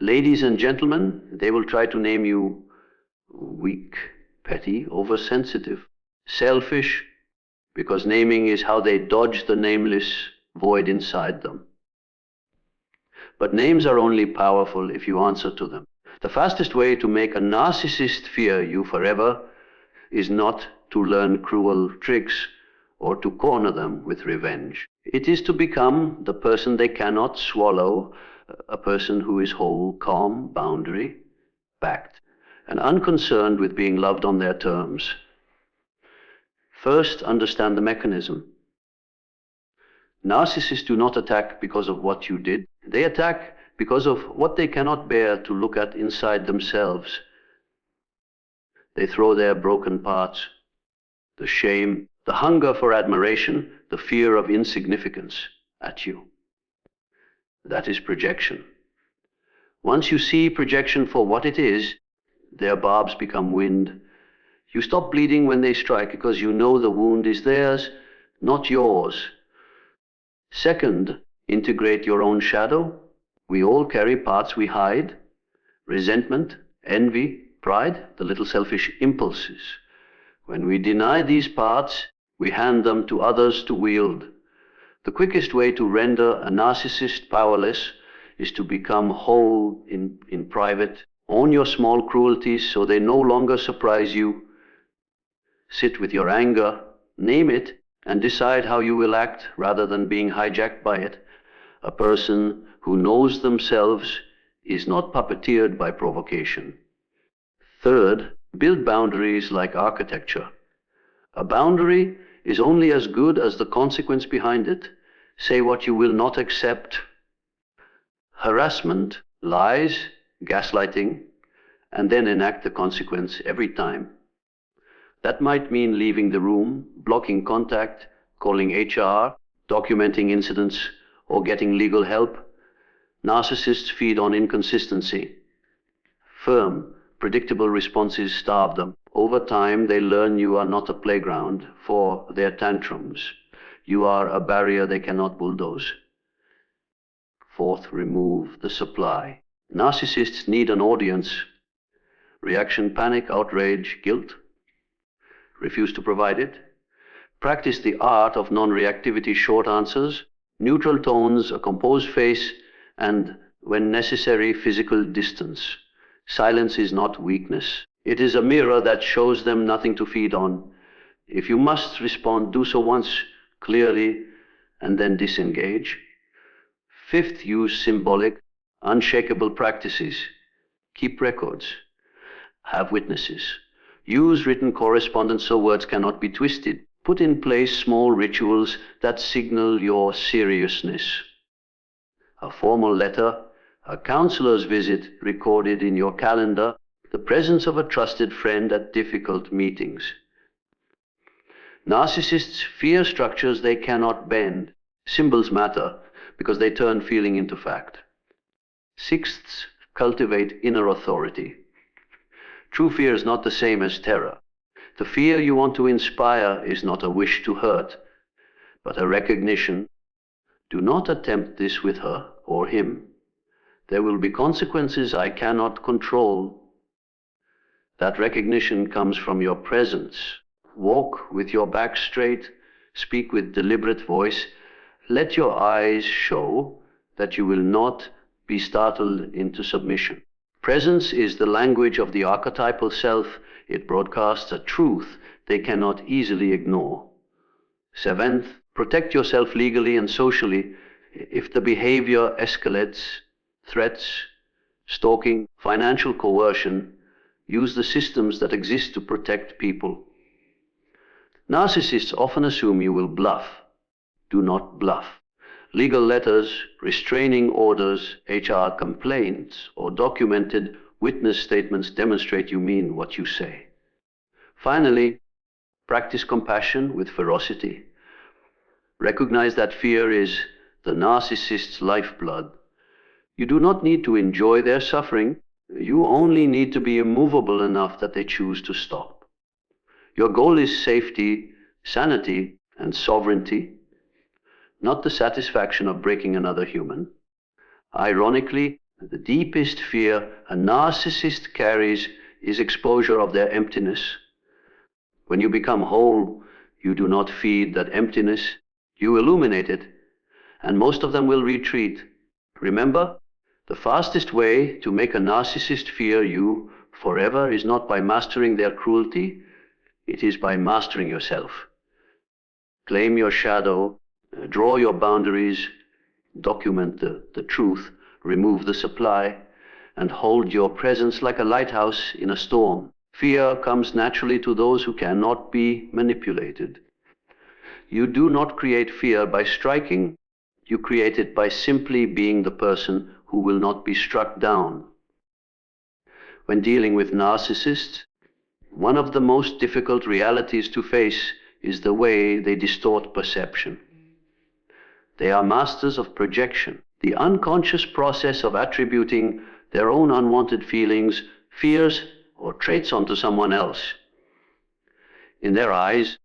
Ladies and gentlemen, they will try to name you weak, petty, oversensitive, selfish, because naming is how they dodge the nameless void inside them. But names are only powerful if you answer to them. The fastest way to make a narcissist fear you forever is not to learn cruel tricks or to corner them with revenge. It is to become the person they cannot swallow, a person who is whole, calm, boundary, backed, and unconcerned with being loved on their terms. First, understand the mechanism. Narcissists do not attack because of what you did. They attack because of what they cannot bear to look at inside themselves. They throw their broken parts, the shame, the hunger for admiration, the fear of insignificance at you. That is projection. Once you see projection for what it is, their barbs become wind. You stop bleeding when they strike because you know the wound is theirs, not yours. Second, integrate your own shadow. We all carry parts we hide: resentment, envy, pride, the little selfish impulses. When we deny these parts, we hand them to others to wield. The quickest way to render a narcissist powerless is to become whole in private. Own your small cruelties so they no longer surprise you. Sit with your anger, name it, and decide how you will act rather than being hijacked by it. A person who knows themselves is not puppeteered by provocation. Third, build boundaries like architecture. A boundary is only as good as the consequence behind it. Say what you will not accept. Harassment, lies, gaslighting, and then enact the consequence every time. That might mean leaving the room, blocking contact, calling HR, documenting incidents, or getting legal help. Narcissists feed on inconsistency. Firm, predictable responses starve them. Over time, they learn you are not a playground for their tantrums. You are a barrier they cannot bulldoze. Fourth, remove the supply. Narcissists need an audience. Reaction, panic, outrage, guilt. Refuse to provide it. Practice the art of non-reactivity, short answers, neutral tones, a composed face, and, when necessary, physical distance. Silence is not weakness. It is a mirror that shows them nothing to feed on. If you must respond, do so once clearly and then disengage. Fifth, use symbolic, unshakable practices. Keep records. Have witnesses. Use written correspondence so words cannot be twisted. Put in place small rituals that signal your seriousness. A formal letter, a counselor's visit recorded in your calendar, the presence of a trusted friend at difficult meetings. Narcissists fear structures they cannot bend. Symbols matter because they turn feeling into fact. Sixths, cultivate inner authority. True fear is not the same as terror. The fear you want to inspire is not a wish to hurt, but a recognition. Do not attempt this with her or him. There will be consequences I cannot control. That recognition comes from your presence. Walk with your back straight, speak with deliberate voice. Let your eyes show that you will not be startled into submission. Presence is the language of the archetypal self. It broadcasts a truth they cannot easily ignore. Seventh, protect yourself legally and socially. If the behavior escalates, threats, stalking, financial coercion, use the systems that exist to protect people. Narcissists often assume you will bluff. Do not bluff. Legal letters, restraining orders, HR complaints, or documented witness statements demonstrate you mean what you say. Finally, practice compassion with ferocity. Recognize that fear is the narcissist's lifeblood. You do not need to enjoy their suffering. You only need to be immovable enough that they choose to stop. Your goal is safety, sanity, and sovereignty, not the satisfaction of breaking another human. Ironically, The deepest fear a narcissist carries is exposure of their emptiness. When you become whole, you do not feed that emptiness, you illuminate it, and most of them will retreat. Remember, the fastest way to make a narcissist fear you forever is not by mastering their cruelty, it is by mastering yourself. Claim your shadow, draw your boundaries, document the truth, remove the supply, and hold your presence like a lighthouse in a storm. Fear comes naturally to those who cannot be manipulated. You do not create fear by striking, you create it by simply being the person who will not be struck down. When dealing with narcissists, one of the most difficult realities to face is the way they distort perception. They are masters of projection, the unconscious process of attributing their own unwanted feelings, fears, or traits onto someone else. In their eyes,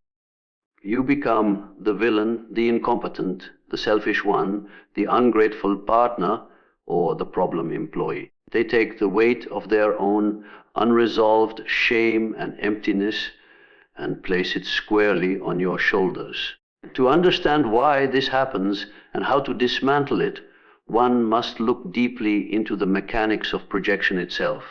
you become the villain, the incompetent, the selfish one, the ungrateful partner, or the problem employee. They take the weight of their own unresolved shame and emptiness and place it squarely on your shoulders. To understand why this happens and how to dismantle it, one must look deeply into the mechanics of projection itself.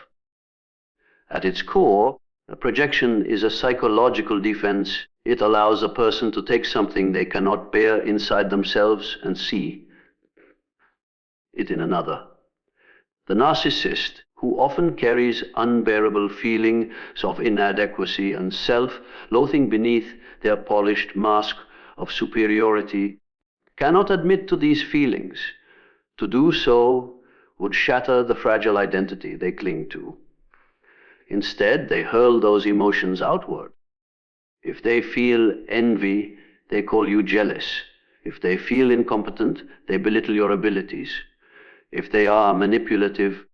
At its core, a projection is a psychological defense. It allows a person to take something they cannot bear inside themselves and see it in another. The narcissist, who often carries unbearable feelings of inadequacy and self-loathing beneath their polished mask of superiority, cannot admit to these feelings. To do so would shatter the fragile identity they cling to. Instead, they hurl those emotions outward. If they feel envy, they call you jealous. If they feel incompetent, they belittle your abilities. If they are manipulative,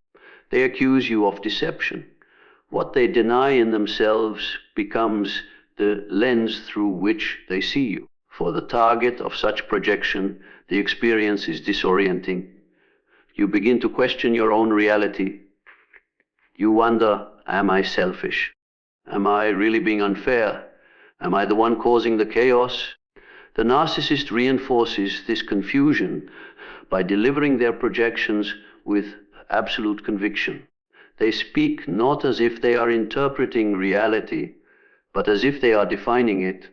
they accuse you of deception. What they deny in themselves becomes the lens through which they see you. For the target of such projection, the experience is disorienting. You begin to question your own reality. You wonder, am I selfish? Am I really being unfair? Am I the one causing the chaos? The narcissist reinforces this confusion by delivering their projections with absolute conviction. They speak not as if they are interpreting reality, but as if they are defining it.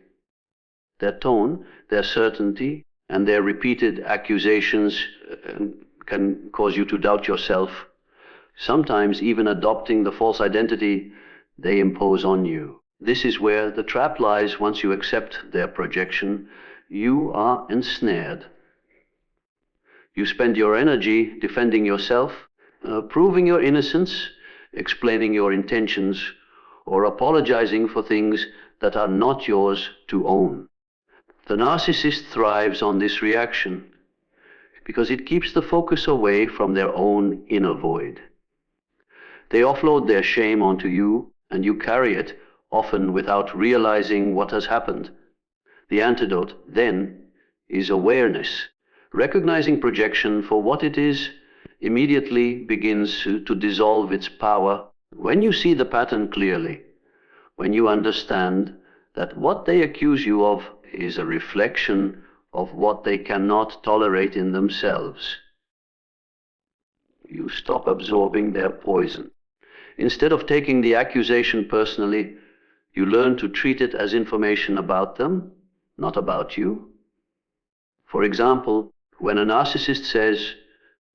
Their tone, their certainty, and their repeated accusations can cause you to doubt yourself, sometimes even adopting the false identity they impose on you. This is where the trap lies. Once you accept their projection, you are ensnared. You spend your energy defending yourself, proving your innocence, explaining your intentions, or apologizing for things that are not yours to own. The narcissist thrives on this reaction because it keeps the focus away from their own inner void. They offload their shame onto you, and you carry it, often without realizing what has happened. The antidote, then, is awareness. Recognizing projection for what it is immediately begins to dissolve its power. When you see the pattern clearly, when you understand that what they accuse you of is a reflection of what they cannot tolerate in themselves, you stop absorbing their poison. Instead of taking the accusation personally, you learn to treat it as information about them, not about you. For example, when a narcissist says,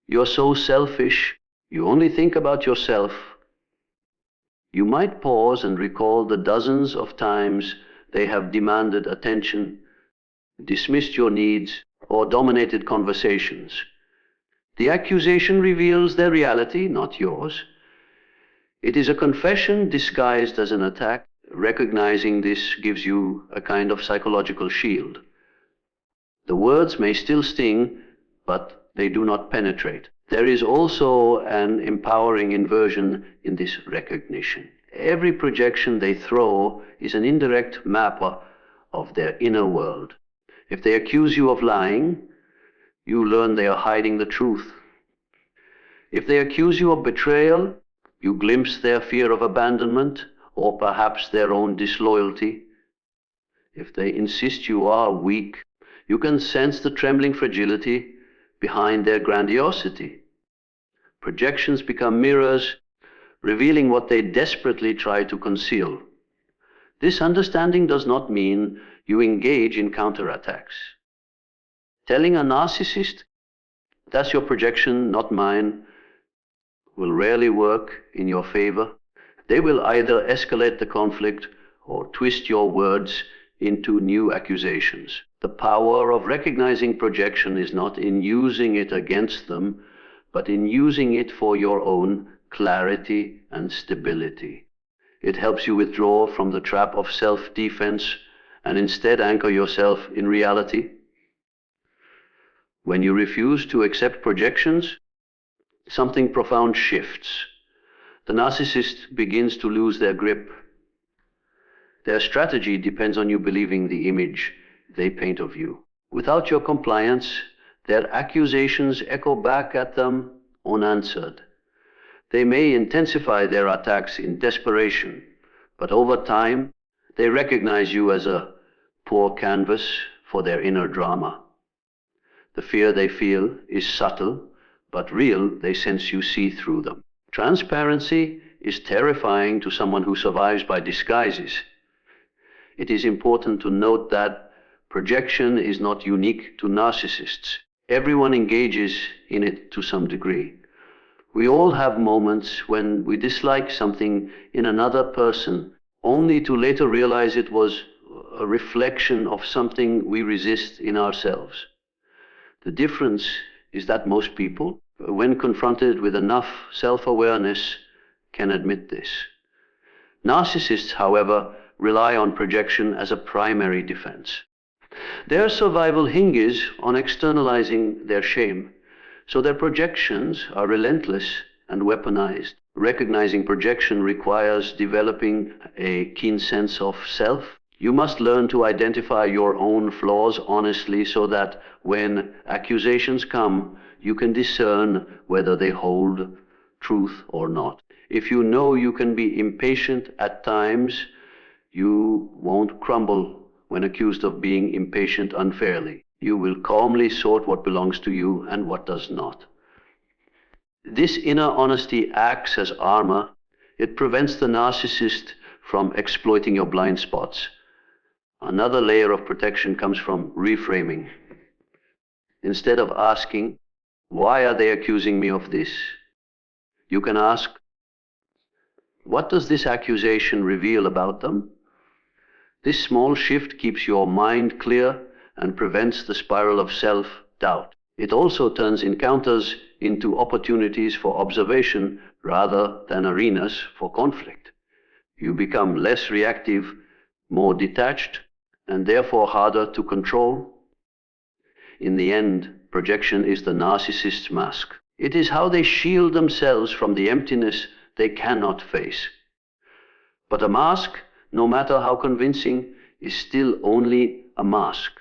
"You're so selfish, you only think about yourself," you might pause and recall the dozens of times they have demanded attention, dismissed your needs, or dominated conversations. The accusation reveals their reality, not yours. It is a confession disguised as an attack. Recognizing this gives you a kind of psychological shield. The words may still sting, but they do not penetrate. There is also an empowering inversion in this recognition. Every projection they throw is an indirect mapper of their inner world. If they accuse you of lying, you learn they are hiding the truth. If they accuse you of betrayal, you glimpse their fear of abandonment or perhaps their own disloyalty. If they insist you are weak, you can sense the trembling fragility behind their grandiosity. Projections become mirrors, revealing what they desperately try to conceal. This understanding does not mean you engage in counterattacks. Telling a narcissist, "That's your projection, not mine," will rarely work in your favor. They will either escalate the conflict or twist your words into new accusations. The power of recognizing projection is not in using it against them, but in using it for your own clarity and stability. It helps you withdraw from the trap of self-defense and instead anchor yourself in reality. When you refuse to accept projections, something profound shifts. The narcissist begins to lose their grip. Their strategy depends on you believing the image they paint of you. Without your compliance, their accusations echo back at them unanswered. They may intensify their attacks in desperation, but over time, they recognize you as a poor canvas for their inner drama. The fear they feel is subtle, but real. They sense you see through them. Transparency is terrifying to someone who survives by disguises. It is important to note that projection is not unique to narcissists. Everyone engages in it to some degree. We all have moments when we dislike something in another person, only to later realize it was a reflection of something we resist in ourselves. The difference is that most people, when confronted with enough self-awareness, can admit this. Narcissists, however, rely on projection as a primary defense. Their survival hinges on externalizing their shame, so their projections are relentless and weaponized. Recognizing projection requires developing a keen sense of self. You must learn to identify your own flaws honestly so that when accusations come, you can discern whether they hold truth or not. If you know you can be impatient at times, you won't crumble when accused of being impatient unfairly. You will calmly sort what belongs to you and what does not. This inner honesty acts as armor. It prevents the narcissist from exploiting your blind spots. Another layer of protection comes from reframing. Instead of asking, "Why are they accusing me of this?" you can ask, "What does this accusation reveal about them?" This small shift keeps your mind clear and prevents the spiral of self-doubt. It also turns encounters into opportunities for observation rather than arenas for conflict. You become less reactive, more detached, and therefore harder to control. In the end, projection is the narcissist's mask. It is how they shield themselves from the emptiness they cannot face. But a mask, no matter how convincing, is still only a mask.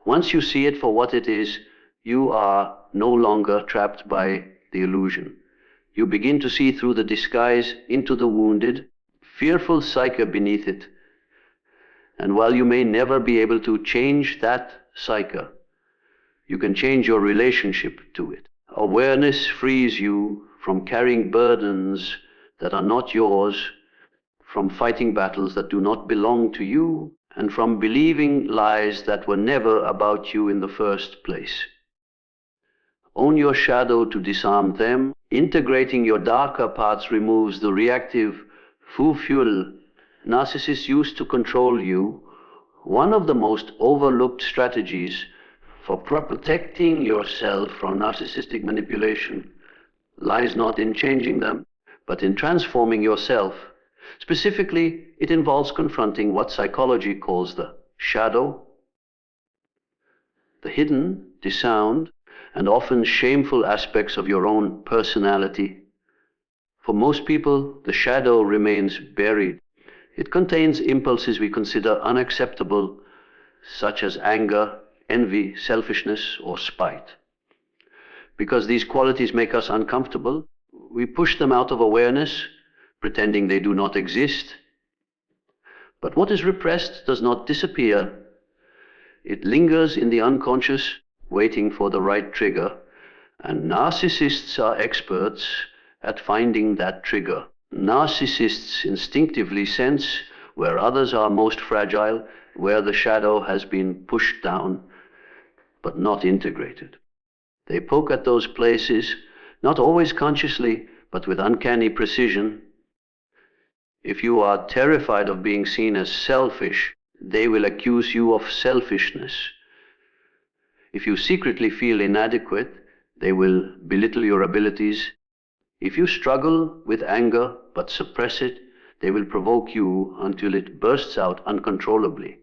Once you see it for what it is, you are no longer trapped by the illusion. You begin to see through the disguise into the wounded, fearful psyche beneath it. And while you may never be able to change that psyche, you can change your relationship to it. Awareness frees you from carrying burdens that are not yours, from fighting battles that do not belong to you, and from believing lies that were never about you in the first place. Own your shadow to disarm them. Integrating your darker parts removes the reactive fuel narcissists use to control you. One of the most overlooked strategies for protecting yourself from narcissistic manipulation lies not in changing them, but in transforming yourself. Specifically, it involves confronting what psychology calls the shadow, the hidden, dissound, and often shameful aspects of your own personality. For most people, the shadow remains buried. It contains impulses we consider unacceptable, such as anger, envy, selfishness, or spite. Because these qualities make us uncomfortable, we push them out of awareness, pretending they do not exist. But what is repressed does not disappear. It lingers in the unconscious, waiting for the right trigger, and narcissists are experts at finding that trigger. Narcissists instinctively sense where others are most fragile, where the shadow has been pushed down, but not integrated. They poke at those places, not always consciously, but with uncanny precision. If you are terrified of being seen as selfish, they will accuse you of selfishness. If you secretly feel inadequate, they will belittle your abilities. If you struggle with anger but suppress it, they will provoke you until it bursts out uncontrollably.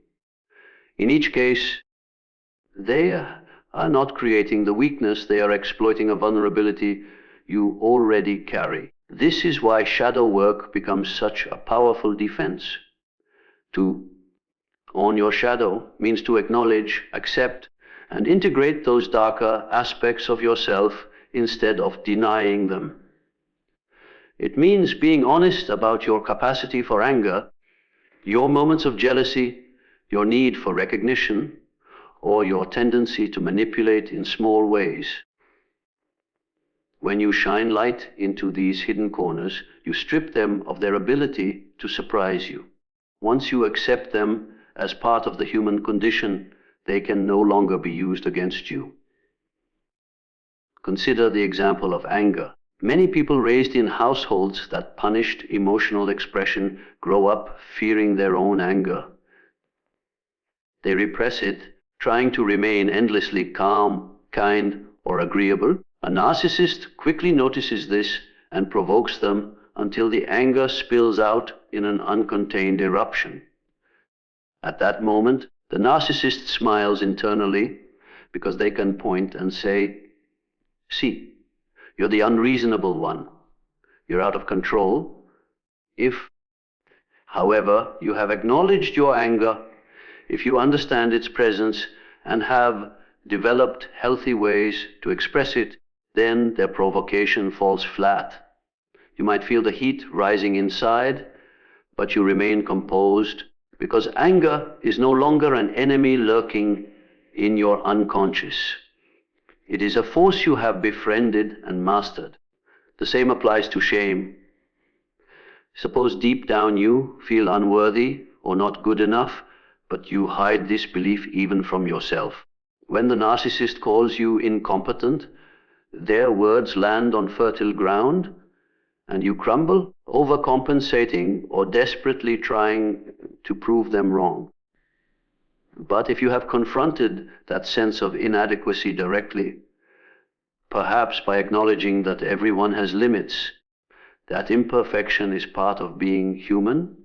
In each case, they are not creating the weakness, they are exploiting a vulnerability you already carry. This is why shadow work becomes such a powerful defense. To own your shadow means to acknowledge, accept, and integrate those darker aspects of yourself instead of denying them. It means being honest about your capacity for anger, your moments of jealousy, your need for recognition, or your tendency to manipulate in small ways. When you shine light into these hidden corners, you strip them of their ability to surprise you. Once you accept them as part of the human condition, they can no longer be used against you. Consider the example of anger. Many people raised in households that punished emotional expression grow up fearing their own anger. They repress it, trying to remain endlessly calm, kind, or agreeable. A narcissist quickly notices this and provokes them until the anger spills out in an uncontained eruption. At that moment, the narcissist smiles internally because they can point and say, "See, you're the unreasonable one. You're out of control. If, however, you have acknowledged your anger, if you understand its presence and have developed healthy ways to express it, then their provocation falls flat. You might feel the heat rising inside, but you remain composed because anger is no longer an enemy lurking in your unconscious. It is a force you have befriended and mastered. The same applies to shame. Suppose deep down you feel unworthy or not good enough, but you hide this belief even from yourself. When the narcissist calls you incompetent, their words land on fertile ground, and you crumble, overcompensating or desperately trying to prove them wrong. But if you have confronted that sense of inadequacy directly, perhaps by acknowledging that everyone has limits, that imperfection is part of being human,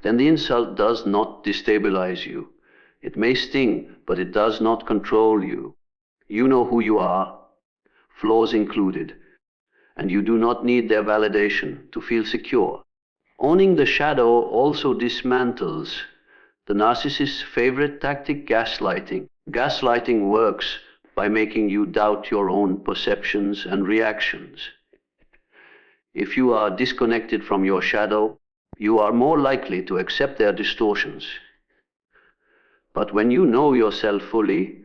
then the insult does not destabilize you. It may sting, but it does not control you. You know who you are, flaws included, and you do not need their validation to feel secure. Owning the shadow also dismantles the narcissist's favorite tactic, gaslighting. Gaslighting works by making you doubt your own perceptions and reactions. If you are disconnected from your shadow, you are more likely to accept their distortions. But when you know yourself fully,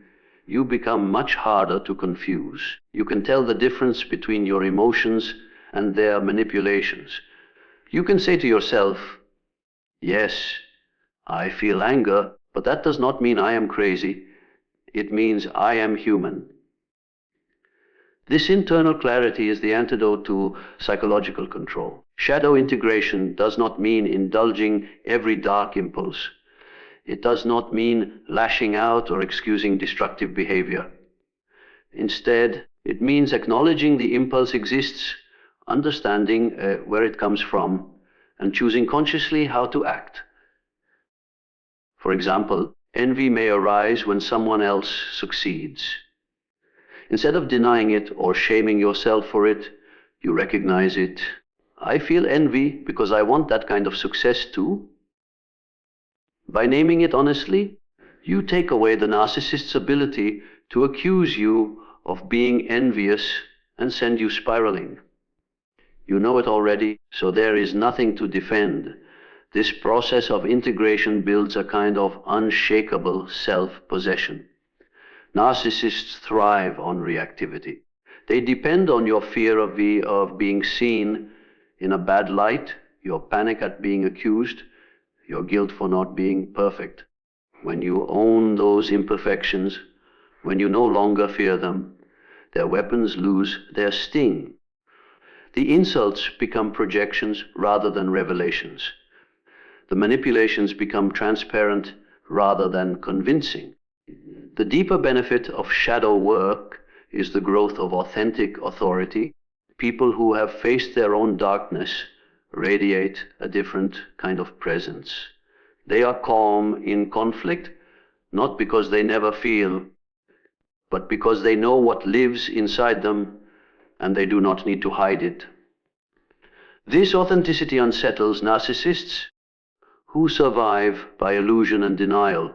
you become much harder to confuse. You can tell the difference between your emotions and their manipulations. You can say to yourself, "Yes, I feel anger, but that does not mean I am crazy. It means I am human." This internal clarity is the antidote to psychological control. Shadow integration does not mean indulging every dark impulse. It does not mean lashing out or excusing destructive behavior. Instead, it means acknowledging the impulse exists, understanding where it comes from, and choosing consciously how to act. For example, envy may arise when someone else succeeds. Instead of denying it or shaming yourself for it, you recognize it. I feel envy because I want that kind of success too. By naming it honestly, you take away the narcissist's ability to accuse you of being envious and send you spiraling. You know it already, so there is nothing to defend. This process of integration builds a kind of unshakable self-possession. Narcissists thrive on reactivity. They depend on your fear of being seen in a bad light, your panic at being accused, your guilt for not being perfect. When you own those imperfections, when you no longer fear them, their weapons lose their sting. The insults become projections rather than revelations. The manipulations become transparent rather than convincing. The deeper benefit of shadow work is the growth of authentic authority. People who have faced their own darkness radiate a different kind of presence. They are calm in conflict, not because they never feel, but because they know what lives inside them and they do not need to hide it. This authenticity unsettles narcissists who survive by illusion and denial.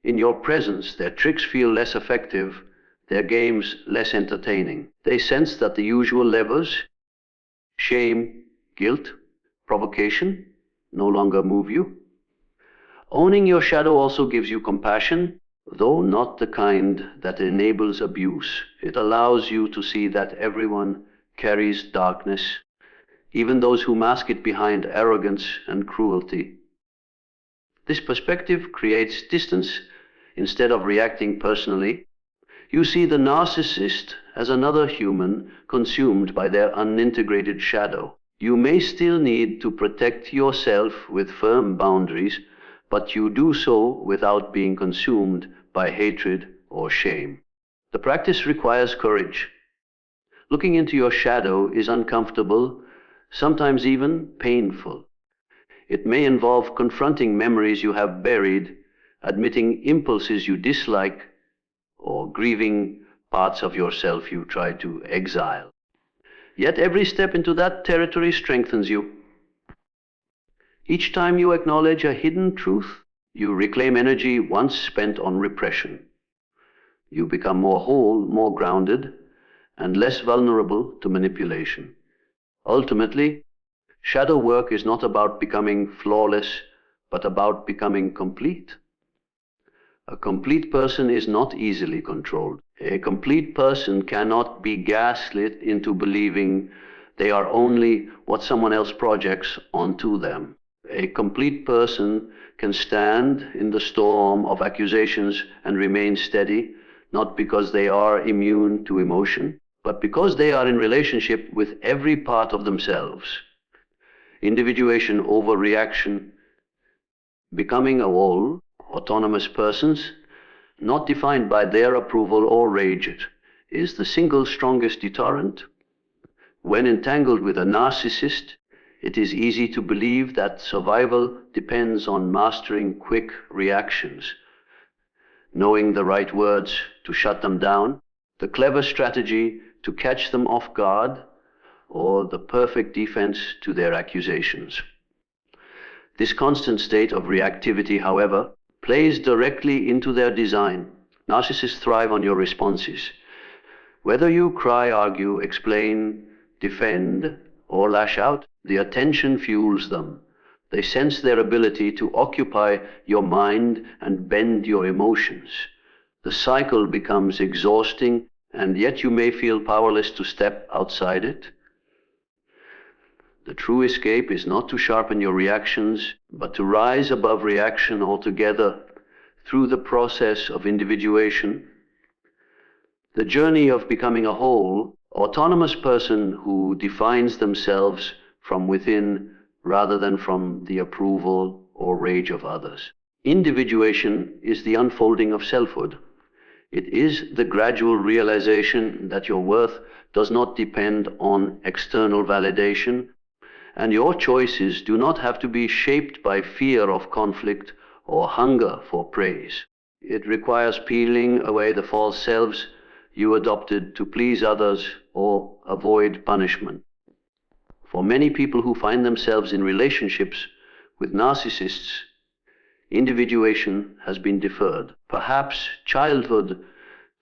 In your presence, their tricks feel less effective, their games less entertaining. They sense that the usual levers, shame, guilt, provocation, no longer move you. Owning your shadow also gives you compassion, though not the kind that enables abuse. It allows you to see that everyone carries darkness, even those who mask it behind arrogance and cruelty. This perspective creates distance. Instead of reacting personally, you see the narcissist as another human consumed by their unintegrated shadow. You may still need to protect yourself with firm boundaries, but you do so without being consumed by hatred or shame. The practice requires courage. Looking into your shadow is uncomfortable, sometimes even painful. It may involve confronting memories you have buried, admitting impulses you dislike, or grieving parts of yourself you try to exile. Yet every step into that territory strengthens you. Each time you acknowledge a hidden truth, you reclaim energy once spent on repression. You become more whole, more grounded, and less vulnerable to manipulation. Ultimately, shadow work is not about becoming flawless, but about becoming complete. A complete person is not easily controlled. A complete person cannot be gaslit into believing they are only what someone else projects onto them. A complete person can stand in the storm of accusations and remain steady, not because they are immune to emotion, but because they are in relationship with every part of themselves. Individuation over reaction, becoming a whole, autonomous persons, not defined by their approval or rage, is the single strongest deterrent. When entangled with a narcissist, it is easy to believe that survival depends on mastering quick reactions, knowing the right words to shut them down, the clever strategy to catch them off guard, or the perfect defense to their accusations. This constant state of reactivity, however, plays directly into their design. Narcissists thrive on your responses. Whether you cry, argue, explain, defend, or lash out, the attention fuels them. They sense their ability to occupy your mind and bend your emotions. The cycle becomes exhausting, and yet you may feel powerless to step outside it. The true escape is not to sharpen your reactions, but to rise above reaction altogether through the process of individuation. The journey of becoming a whole, autonomous person who defines themselves from within rather than from the approval or rage of others. Individuation is the unfolding of selfhood. It is the gradual realization that your worth does not depend on external validation, and your choices do not have to be shaped by fear of conflict or hunger for praise. It requires peeling away the false selves you adopted to please others or avoid punishment. For many people who find themselves in relationships with narcissists, individuation has been deferred. Perhaps childhood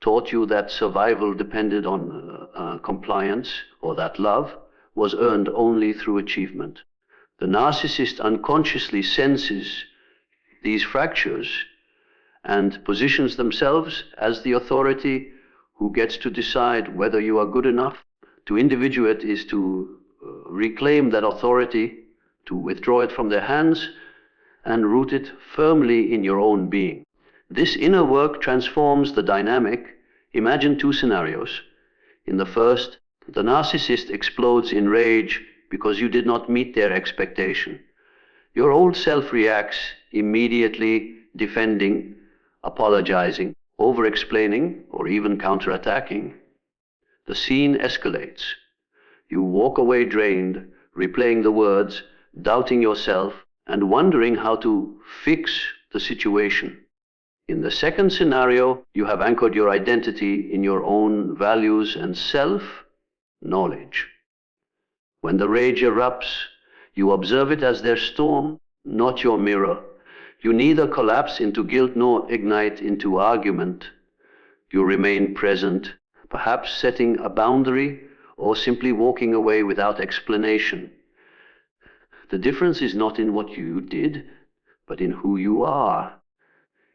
taught you that survival depended on compliance, or that love was earned only through achievement. The narcissist unconsciously senses these fractures and positions themselves as the authority who gets to decide whether you are good enough. To individuate is to reclaim that authority, to withdraw it from their hands and root it firmly in your own being. This inner work transforms the dynamic. Imagine two scenarios. In the first, the narcissist explodes in rage because you did not meet their expectation. Your old self reacts, immediately defending, apologizing, over-explaining, or even counterattacking. The scene escalates. You walk away drained, replaying the words, doubting yourself, and wondering how to fix the situation. In the second scenario, you have anchored your identity in your own values and self-knowledge. When the rage erupts, you observe it as their storm, not your mirror. You neither collapse into guilt nor ignite into argument. You remain present, perhaps setting a boundary or simply walking away without explanation. The difference is not in what you did, but in who you are.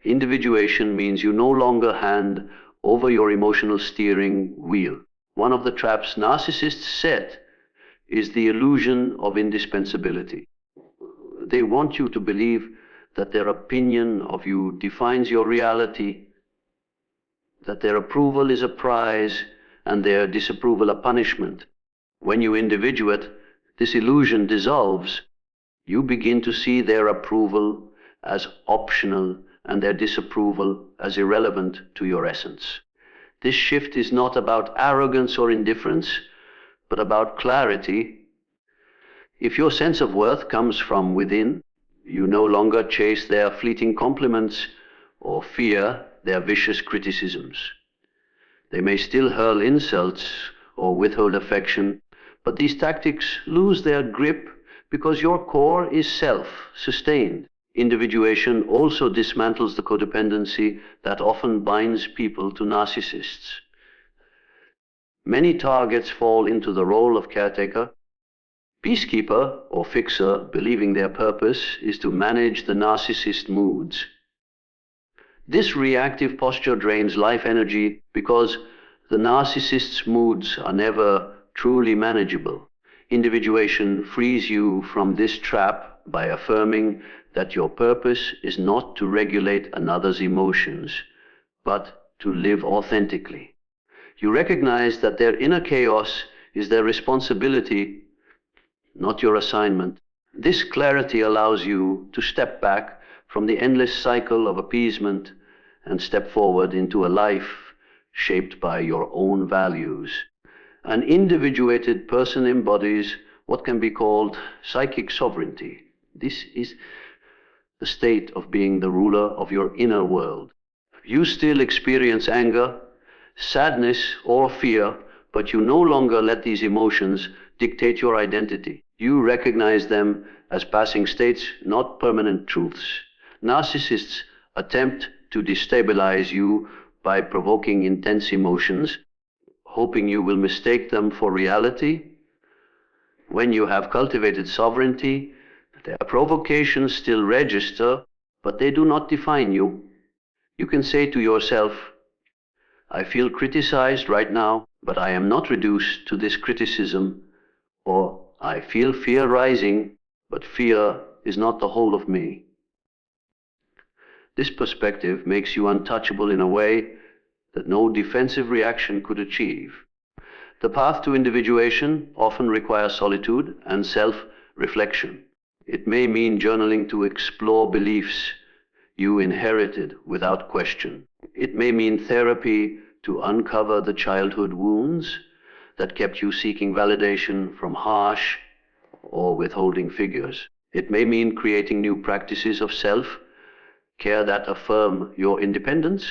Individuation means you no longer hand over your emotional steering wheel. One of the traps narcissists set is the illusion of indispensability. They want you to believe that their opinion of you defines your reality, that their approval is a prize and their disapproval a punishment. When you individuate, this illusion dissolves. You begin to see their approval as optional and their disapproval as irrelevant to your essence. This shift is not about arrogance or indifference, but about clarity. If your sense of worth comes from within, you no longer chase their fleeting compliments or fear their vicious criticisms. They may still hurl insults or withhold affection, but these tactics lose their grip because your core is self-sustained. Individuation also dismantles the codependency that often binds people to narcissists. Many targets fall into the role of caretaker, peacekeeper, or fixer, believing their purpose is to manage the narcissist moods. This reactive posture drains life energy because the narcissist's moods are never truly manageable. Individuation frees you from this trap by affirming that your purpose is not to regulate another's emotions, but to live authentically. You recognize that their inner chaos is their responsibility, not your assignment. This clarity allows you to step back from the endless cycle of appeasement and step forward into a life shaped by your own values. An individuated person embodies what can be called psychic sovereignty. This is the state of being the ruler of your inner world. You still experience anger, sadness, or fear, but you no longer let these emotions dictate your identity. You recognize them as passing states, not permanent truths. Narcissists attempt to destabilize you by provoking intense emotions, hoping you will mistake them for reality. When you have cultivated sovereignty, their provocations still register, but they do not define you. You can say to yourself, I feel criticized right now, but I am not reduced to this criticism. Or I feel fear rising, but fear is not the whole of me. This perspective makes you untouchable in a way that no defensive reaction could achieve. The path to individuation often requires solitude and self-reflection. It may mean journaling to explore beliefs you inherited without question. It may mean therapy to uncover the childhood wounds that kept you seeking validation from harsh or withholding figures. It may mean creating new practices of self-care that affirm your independence,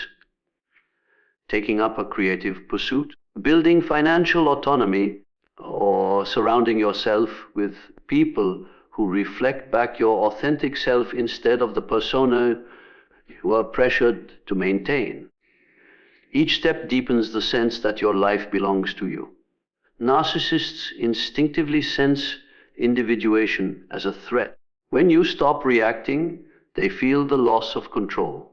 taking up a creative pursuit, building financial autonomy, or surrounding yourself with people who reflect back your authentic self instead of the persona you are pressured to maintain. Each step deepens the sense that your life belongs to you. Narcissists instinctively sense individuation as a threat. When you stop reacting, they feel the loss of control.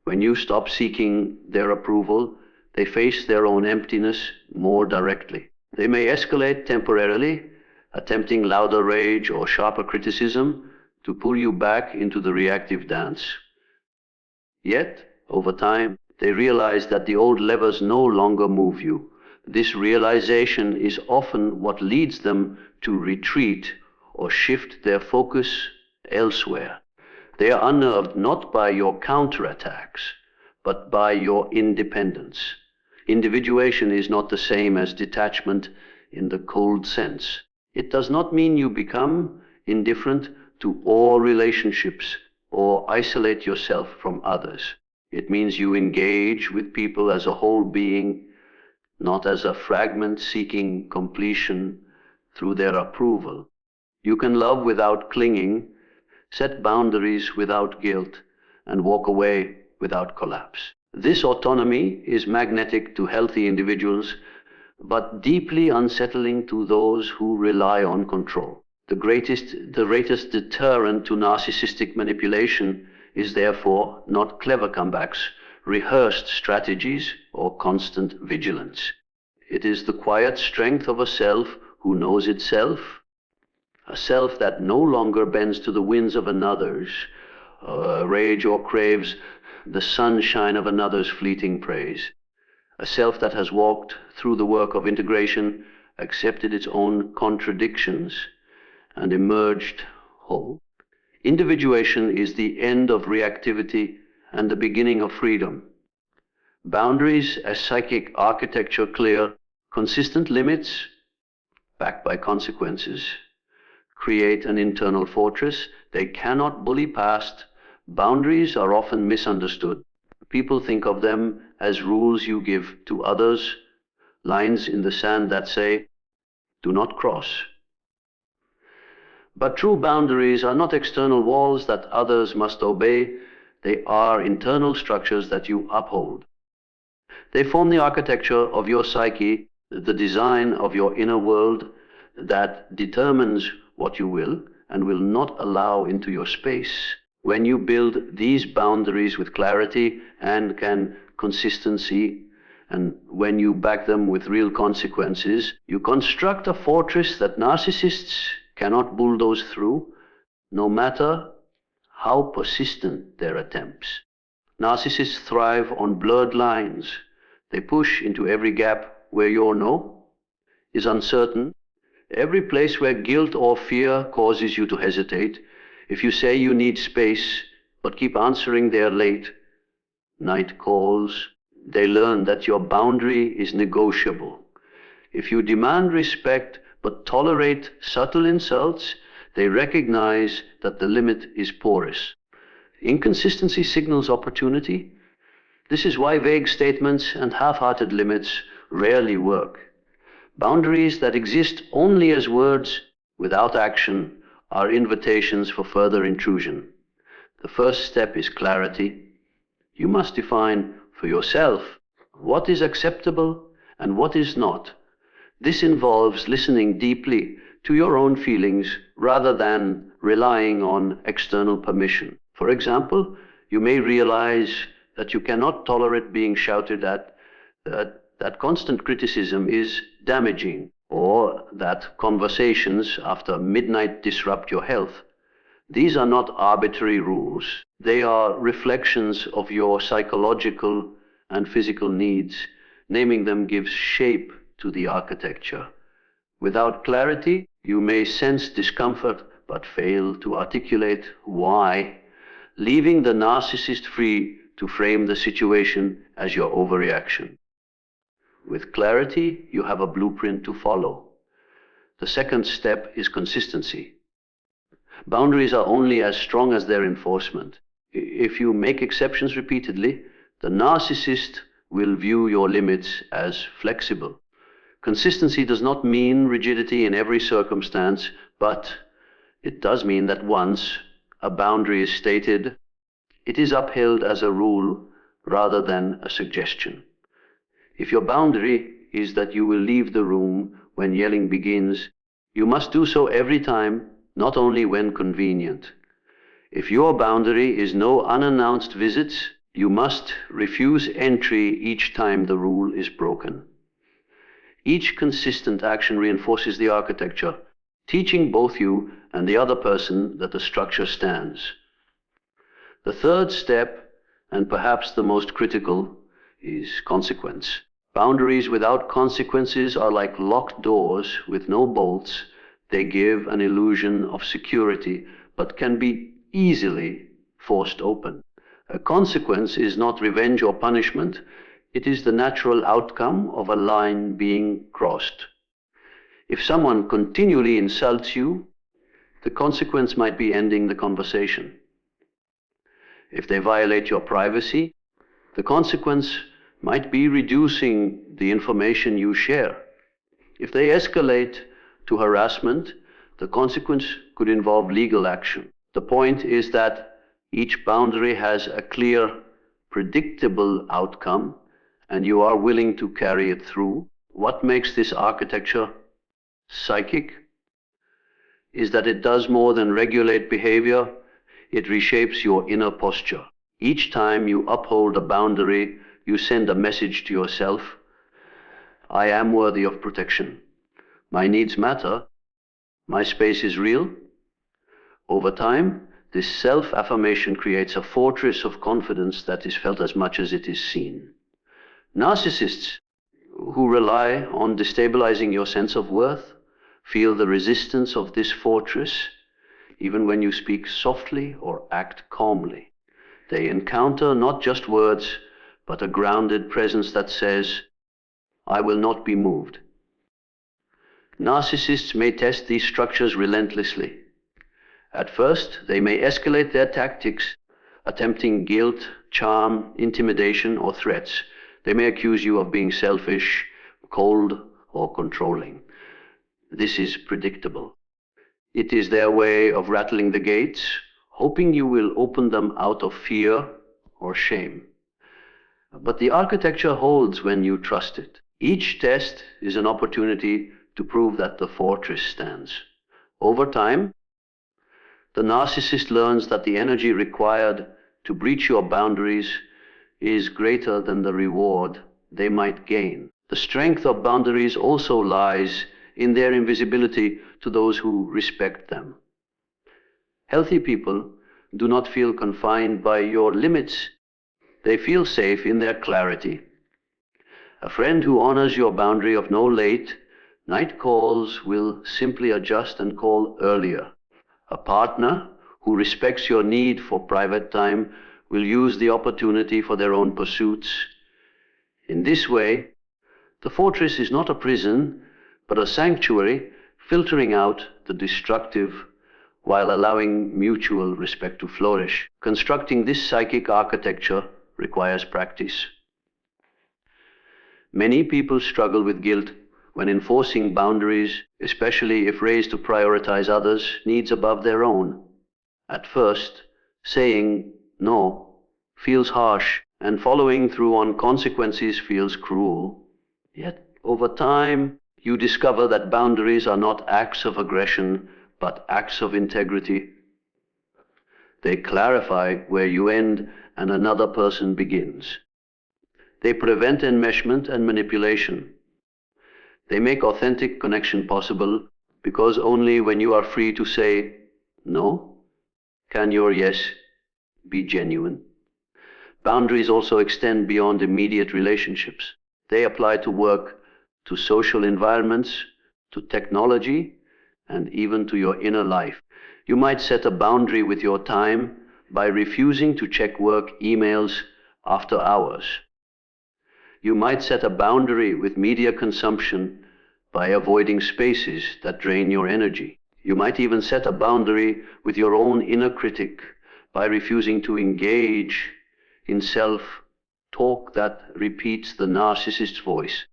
When you stop seeking their approval, they face their own emptiness more directly. They may escalate temporarily, attempting louder rage or sharper criticism to pull you back into the reactive dance. Yet, over time, they realize that the old levers no longer move you. This realization is often what leads them to retreat or shift their focus elsewhere. They are unnerved not by your counterattacks, but by your independence. Individuation is not the same as detachment in the cold sense. It does not mean you become indifferent to all relationships or isolate yourself from others. It means you engage with people as a whole being, not as a fragment seeking completion through their approval. You can love without clinging, set boundaries without guilt, and walk away without collapse. This autonomy is magnetic to healthy individuals, but deeply unsettling to those who rely on control. The greatest deterrent to narcissistic manipulation is therefore not clever comebacks, rehearsed strategies, or constant vigilance. It is the quiet strength of a self who knows itself, a self that no longer bends to the winds of another's rage or craves the sunshine of another's fleeting praise, a self that has walked through the work of integration, accepted its own contradictions, and emerged whole. Individuation is the end of reactivity and the beginning of freedom. Boundaries as psychic architecture clear, consistent limits, backed by consequences, create an internal fortress they cannot bully past. Boundaries are often misunderstood. People think of them as rules you give to others, lines in the sand that say, "Do not cross." But true boundaries are not external walls that others must obey. They are internal structures that you uphold. They form the architecture of your psyche, the design of your inner world that determines what you will and will not allow into your space. When you build these boundaries with clarity and consistency, and when you back them with real consequences, you construct a fortress that narcissists cannot bulldoze through, no matter how persistent their attempts. Narcissists thrive on blurred lines. They push into every gap where your no is uncertain, every place where guilt or fear causes you to hesitate. If you say you need space, but keep answering their late night calls, they learn that your boundary is negotiable. If you demand respect, but tolerate subtle insults, they recognize that the limit is porous. Inconsistency signals opportunity. This is why vague statements and half-hearted limits rarely work. Boundaries that exist only as words without action are invitations for further intrusion. The first step is clarity. You must define for yourself what is acceptable and what is not. This involves listening deeply to your own feelings rather than relying on external permission. For example, you may realize that you cannot tolerate being shouted at, that constant criticism is damaging, or that conversations after midnight disrupt your health. These are not arbitrary rules. They are reflections of your psychological and physical needs. Naming them gives shape to the architecture. Without clarity, you may sense discomfort but fail to articulate why, leaving the narcissist free to frame the situation as your overreaction. With clarity, you have a blueprint to follow. The second step is consistency. Boundaries are only as strong as their enforcement. If you make exceptions repeatedly, the narcissist will view your limits as flexible. Consistency does not mean rigidity in every circumstance, but it does mean that once a boundary is stated, it is upheld as a rule rather than a suggestion. If your boundary is that you will leave the room when yelling begins, you must do so every time, not only when convenient. If your boundary is no unannounced visits, you must refuse entry each time the rule is broken. Each consistent action reinforces the architecture, teaching both you and the other person that the structure stands. The third step, and perhaps the most critical, is consequence. Boundaries without consequences are like locked doors with no bolts. They give an illusion of security, but can be easily forced open. A consequence is not revenge or punishment. It is the natural outcome of a line being crossed. If someone continually insults you, the consequence might be ending the conversation. If they violate your privacy, the consequence might be reducing the information you share. If they escalate to harassment, the consequence could involve legal action. The point is that each boundary has a clear, predictable outcome, and you are willing to carry it through. What makes this architecture psychic is that it does more than regulate behavior. It reshapes your inner posture. Each time you uphold a boundary, you send a message to yourself: I am worthy of protection. My needs matter. My space is real. Over time, this self-affirmation creates a fortress of confidence that is felt as much as it is seen. Narcissists who rely on destabilizing your sense of worth feel the resistance of this fortress even when you speak softly or act calmly. They encounter not just words, but a grounded presence that says, I will not be moved. Narcissists may test these structures relentlessly. At first, they may escalate their tactics, attempting guilt, charm, intimidation, or threats. They may accuse you of being selfish, cold, or controlling. This is predictable. It is their way of rattling the gates, hoping you will open them out of fear or shame. But the architecture holds when you trust it. Each test is an opportunity to prove that the fortress stands. Over time, the narcissist learns that the energy required to breach your boundaries is greater than the reward they might gain. The strength of boundaries also lies in their invisibility to those who respect them. Healthy people do not feel confined by your limits. They feel safe in their clarity. A friend who honors your boundary of no late night calls will simply adjust and call earlier. A partner who respects your need for private time will use the opportunity for their own pursuits. In this way, the fortress is not a prison, but a sanctuary, filtering out the destructive while allowing mutual respect to flourish. Constructing this psychic architecture requires practice. Many people struggle with guilt when enforcing boundaries, especially if raised to prioritize others' needs above their own. At first, saying no feels harsh, and following through on consequences feels cruel. Yet, over time, you discover that boundaries are not acts of aggression, but acts of integrity. They clarify where you end and another person begins. They prevent enmeshment and manipulation. They make authentic connection possible, because only when you are free to say no can your yes be genuine. Boundaries also extend beyond immediate relationships. They apply to work, to social environments, to technology, and even to your inner life. You might set a boundary with your time by refusing to check work emails after hours. You might set a boundary with media consumption by avoiding spaces that drain your energy. You might even set a boundary with your own inner critic by refusing to engage in self-talk that repeats the narcissist's voice.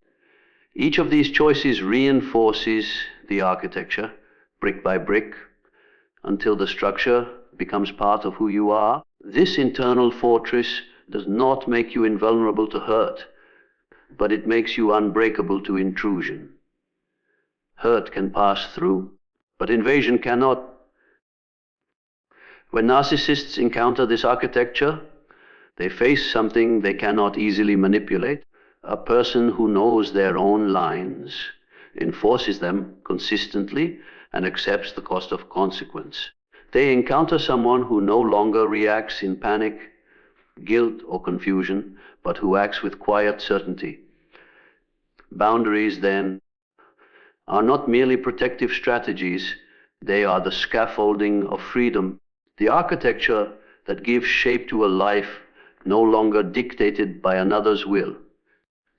Each of these choices reinforces the architecture, brick by brick, until the structure becomes part of who you are. This internal fortress does not make you invulnerable to hurt, but it makes you unbreakable to intrusion. Hurt can pass through, but invasion cannot. When narcissists encounter this architecture, they face something they cannot easily manipulate. A person who knows their own lines, enforces them consistently, and accepts the cost of consequence. They encounter someone who no longer reacts in panic, guilt, or confusion, but who acts with quiet certainty. Boundaries, then, are not merely protective strategies, they are the scaffolding of freedom, the architecture that gives shape to a life no longer dictated by another's will.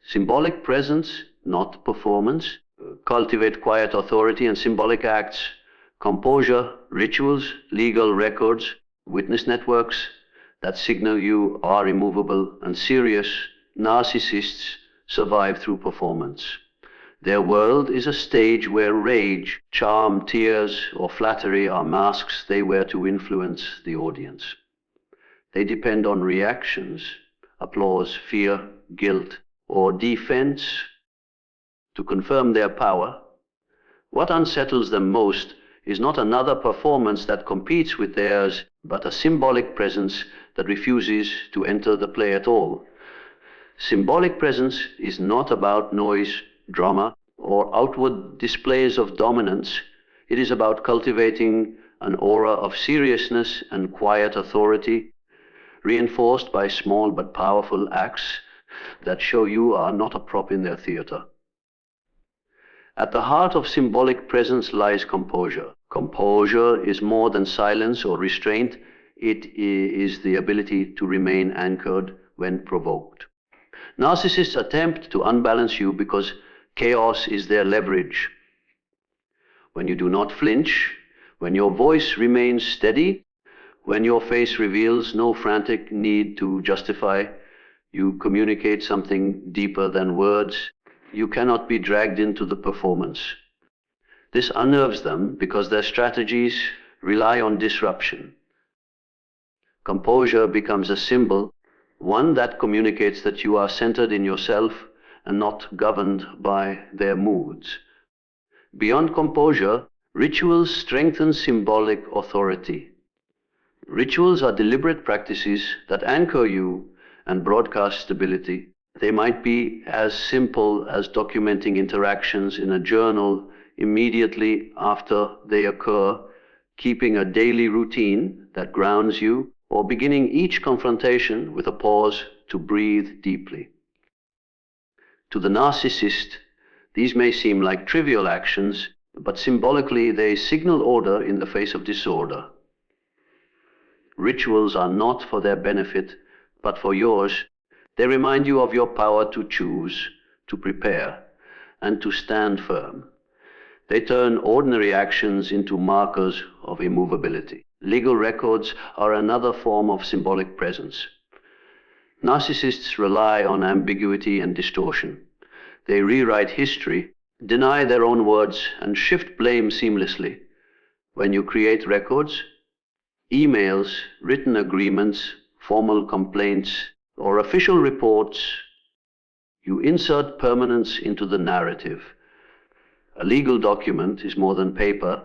Symbolic presence, not performance. Cultivate quiet authority and symbolic acts, composure, rituals, legal records, witness networks that signal you are immovable and serious. Narcissists survive through performance. Their world is a stage where rage, charm, tears, or flattery are masks they wear to influence the audience. They depend on reactions, applause, fear, guilt, or defense to confirm their power. What unsettles them most is not another performance that competes with theirs, but a symbolic presence that refuses to enter the play at all. Symbolic presence is not about noise, drama, or outward displays of dominance. It is about cultivating an aura of seriousness and quiet authority, reinforced by small but powerful acts that show you are not a prop in their theater. At the heart of symbolic presence lies composure. Composure is more than silence or restraint. It is the ability to remain anchored when provoked. Narcissists attempt to unbalance you because chaos is their leverage. When you do not flinch, when your voice remains steady, when your face reveals no frantic need to justify, you communicate something deeper than words. You cannot be dragged into the performance. This unnerves them because their strategies rely on disruption. Composure becomes a symbol, one that communicates that you are centered in yourself and not governed by their moods. Beyond composure, rituals strengthen symbolic authority. Rituals are deliberate practices that anchor you and broadcast stability. They might be as simple as documenting interactions in a journal immediately after they occur, keeping a daily routine that grounds you, or beginning each confrontation with a pause to breathe deeply. To the narcissist, these may seem like trivial actions, but symbolically they signal order in the face of disorder. Rituals are not for their benefit, but for yours. They remind you of your power to choose, to prepare, and to stand firm. They turn ordinary actions into markers of immovability. Legal records are another form of symbolic presence. Narcissists rely on ambiguity and distortion. They rewrite history, deny their own words, and shift blame seamlessly. When you create records, emails, written agreements, formal complaints, or official reports, you insert permanence into the narrative. A legal document is more than paper.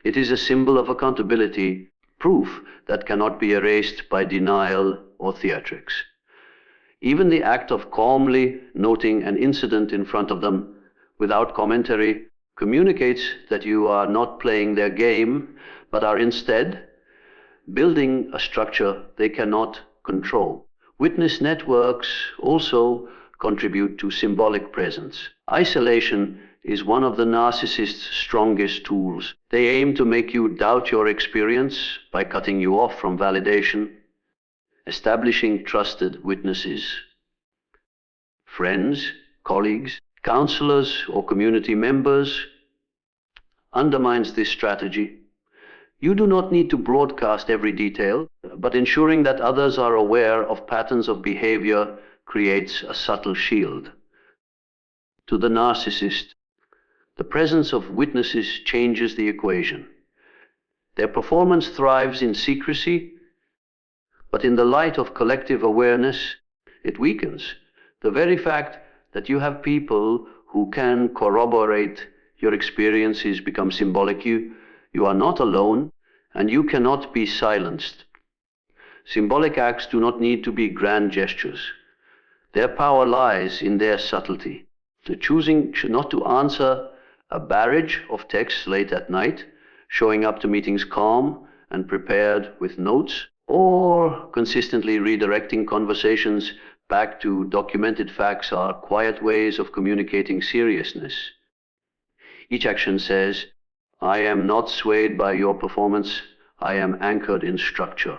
It is a symbol of accountability, proof that cannot be erased by denial or theatrics. Even the act of calmly noting an incident in front of them without commentary communicates that you are not playing their game, but are instead building a structure they cannot control. Witness networks also contribute to symbolic presence. Isolation is one of the narcissist's strongest tools. They aim to make you doubt your experience by cutting you off from validation, establishing trusted witnesses, friends, colleagues, counselors, or community members undermines this strategy. You do not need to broadcast every detail, but ensuring that others are aware of patterns of behavior creates a subtle shield. To the narcissist, the presence of witnesses changes the equation. Their performance thrives in secrecy, But in the light of collective awareness, it weakens. The very fact that you have people who can corroborate your experiences become symbolic. You are not alone, and you cannot be silenced. Symbolic acts do not need to be grand gestures. Their power lies in their subtlety. The choosing not to answer a barrage of texts late at night, showing up to meetings calm and prepared with notes, or consistently redirecting conversations back to documented facts are quiet ways of communicating seriousness. Each action says, I am not swayed by your performance, I am anchored in structure.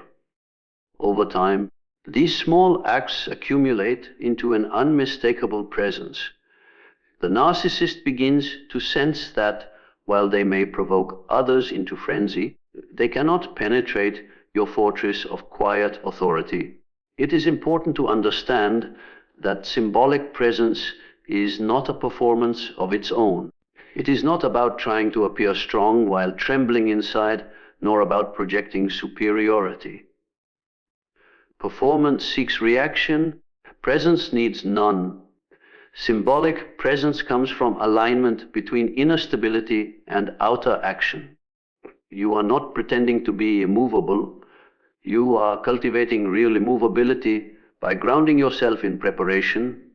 Over time, these small acts accumulate into an unmistakable presence. The narcissist begins to sense that while they may provoke others into frenzy, they cannot penetrate your fortress of quiet authority. It is important to understand that symbolic presence is not a performance of its own. It is not about trying to appear strong while trembling inside, nor about projecting superiority. Performance seeks reaction, presence needs none. Symbolic presence comes from alignment between inner stability and outer action. You are not pretending to be immovable. You are cultivating real immovability by grounding yourself in preparation,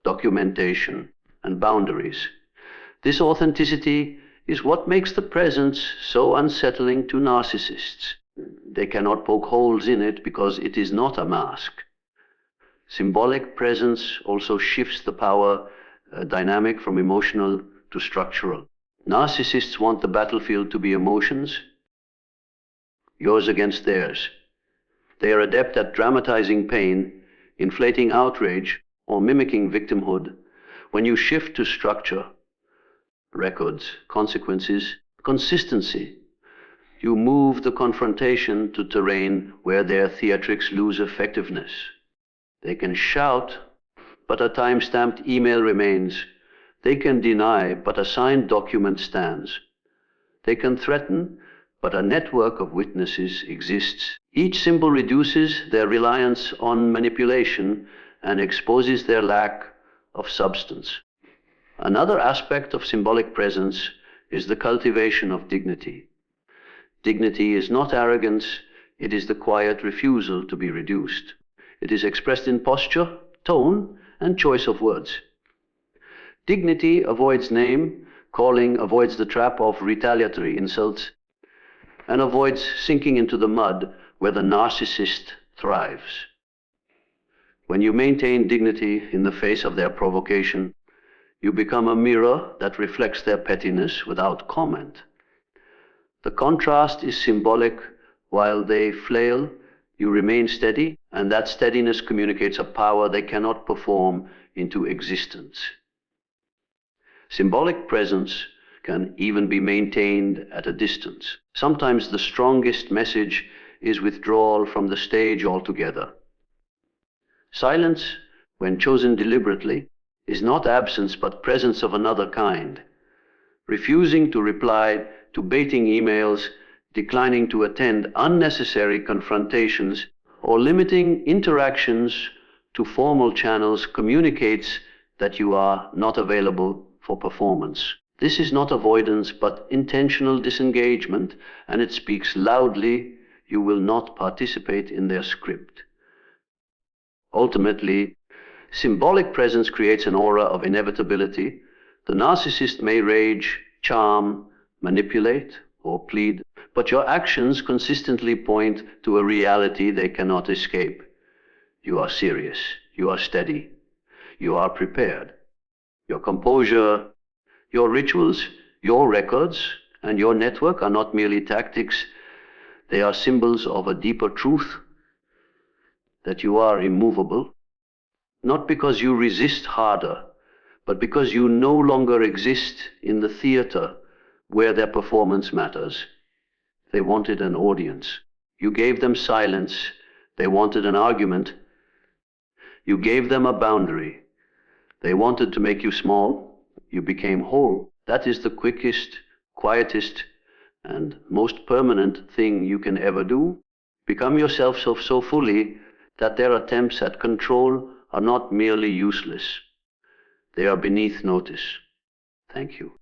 documentation, and boundaries. This authenticity is what makes the presence so unsettling to narcissists. They cannot poke holes in it because it is not a mask. Symbolic presence also shifts the power dynamic from emotional to structural. Narcissists want the battlefield to be emotions, yours against theirs. They are adept at dramatizing pain, inflating outrage, or mimicking victimhood. When you shift to structure, records, consequences, consistency, you move the confrontation to terrain where their theatrics lose effectiveness. They can shout, but a time-stamped email remains. They can deny, but a signed document stands. They can threaten, but a network of witnesses exists. Each symbol reduces their reliance on manipulation and exposes their lack of substance. Another aspect of symbolic presence is the cultivation of dignity. Dignity is not arrogance, it is the quiet refusal to be reduced. It is expressed in posture, tone, and choice of words. Dignity avoids name calling, avoids the trap of retaliatory insults, and avoids sinking into the mud where the narcissist thrives. When you maintain dignity in the face of their provocation, you become a mirror that reflects their pettiness without comment. The contrast is symbolic. While they flail, you remain steady, and that steadiness communicates a power they cannot perform into existence. Symbolic presence can even be maintained at a distance. Sometimes the strongest message is withdrawal from the stage altogether. Silence, when chosen deliberately, is not absence but presence of another kind. Refusing to reply to baiting emails, declining to attend unnecessary confrontations, or limiting interactions to formal channels communicates that you are not available for performance. This is not avoidance but intentional disengagement, and it speaks loudly. You will not participate in their script. Ultimately, symbolic presence creates an aura of inevitability. The narcissist may rage, charm, manipulate, or plead, but your actions consistently point to a reality they cannot escape. You are serious, you are steady, you are prepared. Your composure, your rituals, your records, and your network are not merely tactics, they are symbols of a deeper truth, that you are immovable, not because you resist harder, but because you no longer exist in the theater where their performance matters. They wanted an audience. You gave them silence. They wanted an argument. You gave them a boundary. They wanted to make you small. You became whole. That is the quickest, quietest, and most permanent thing you can ever do. Become yourself so fully that their attempts at control are not merely useless. They are beneath notice. Thank you.